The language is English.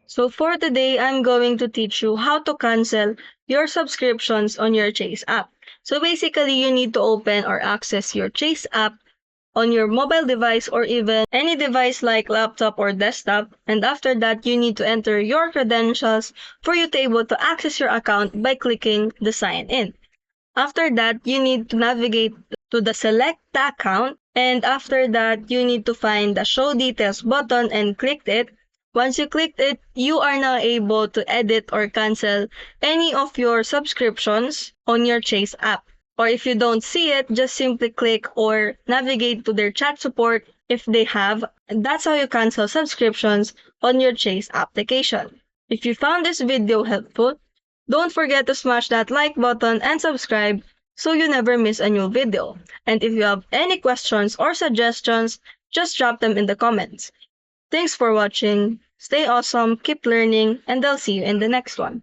So for today, I'm going to teach you how to cancel your subscriptions on your Chase app. So basically, you need to open or access your Chase app on your mobile device or even any device like laptop or desktop. And after that, you need to enter your credentials for you to able to access your account by clicking the sign in. After that, you need to navigate to the select the account, and after that, you need to find the show details button and click it. Once you click it, you are now able to edit or cancel any of your subscriptions on your Chase app. Or if you don't see it, just simply click or navigate to their chat support if they have. And that's how you cancel subscriptions on your Chase application. If you found this video helpful, don't forget to smash that like button and subscribe so you never miss a new video. And if you have any questions or suggestions, just drop them in the comments. Thanks for watching. Stay awesome, keep learning, and I'll see you in the next one.